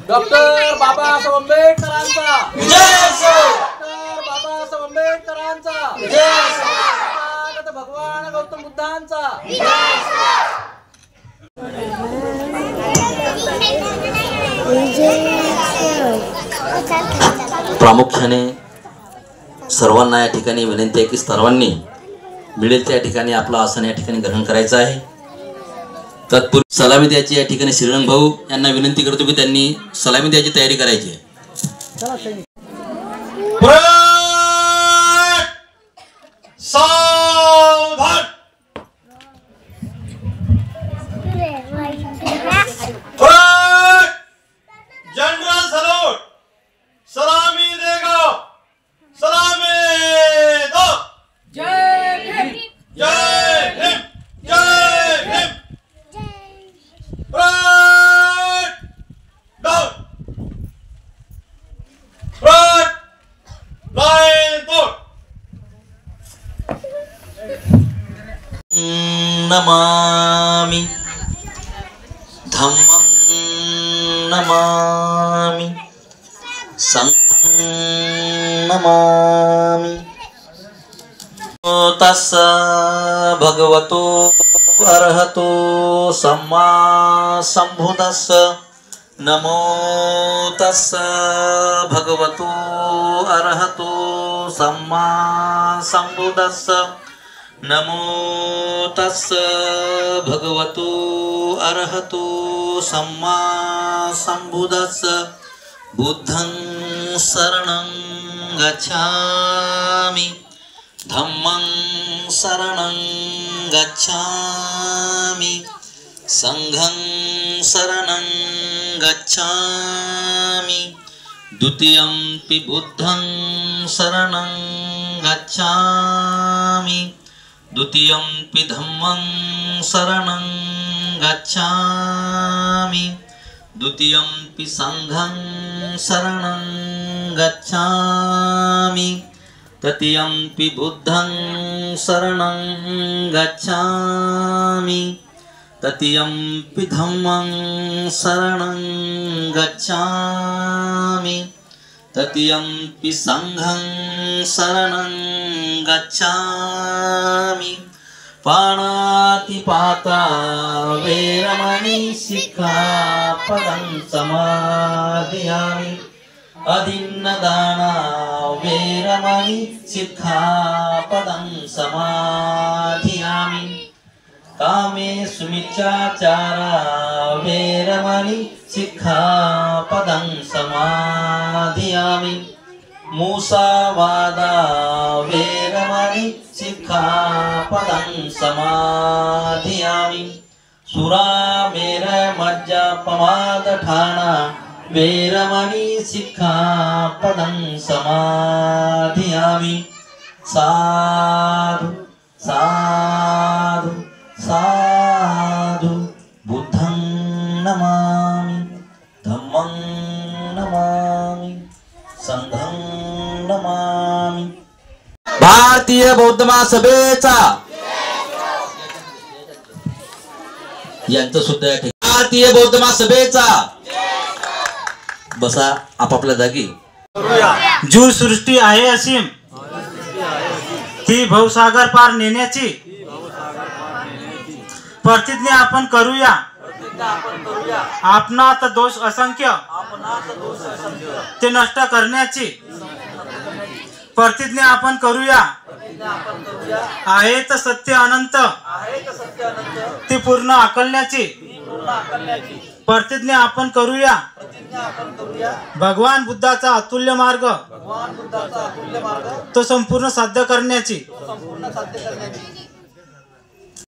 Doctor Babasaheb आंबेडकरांचा doctor Babasaheb आंबेडकरांचा तथागत भगवान गौतम बुद्धांचा प्रामुख्याने सर्वांना या ठिकाणी विनंती आहे की सर्वांनी मिळेल त्या ठिकाणी आपलं आसन या ठिकाणी ग्रहण करायचं आहे। तत्पूर्वी सलामी द्यायची या ठिकाणी श्रीरंग भाऊ यांना विनंती करतो की त्यांनी सलामी द्यायची तयारी करायची आहे। जनरल सलूट सलामी देगा सलामी दो जय भीम जय भीम जय Bhim right down right line दो नमामि धम्मं नमामि संघं नमामि। तस्य भगवतो अरहतो सम्मा सम्बुद्धस्य नमो तस्य भगवतो अरहतो सम्मा सम्बुद्धस्य नमो तस्य भगवतो अरहतो सम्मा सम्बुद्धस्य बुद्धं शरणं गच्छामि धम्मं शरणं गच्छामि संघं शरणं गच्छामि द्वितीयंपि बुद्धं शरणं गच्छामि द्वितीयंपि धम्मं शरणं गच्छामि द्वितीयंपि संघं शरणं गच्छामि तृतीयंपि बुद्धं शरणं गच्छामि तृतीयंपि धम्मं शरणं गच्छामि तृतीयंपि संघं शरणं गच्छामि। पाणातिपाता वेरमणि शिक्षापदं समादयामि अदिन्नदाना वेरमणि शिक्षापदं समादयामि कामे सुमिच्चाचारा वेरमणि शिक्षापदं समादयामि मूसावादा वेरमणि शिक्षापदं समादयामि सुरामेरमज्जपमादठाना वेरमणि शिक्षापदं समादयामि। साधु साधु साधु बुद्धं नमामि धम्मं नमामि संघं नमामि। भारतीय बौद्ध महासभेचा यांचं सुद्धा भारतीय बौद्ध महासभेचा बसा आपापल्या जागी। जीव सृष्टी आहे असीम ती भवसागर पार नेण्याची प्रतिज्ञा आपण करूया आपणात दोष असंख्य ते नष्ट करण्याची प्रतिज्ञा आपण करूया आहेत सत्य अनंत ती पूर्ण आकलण्याची प्रतिज्ञा आपण करूया भगवान बुद्धाचा अतुल्य मार्ग तो संपूर्ण साध्य करण्याची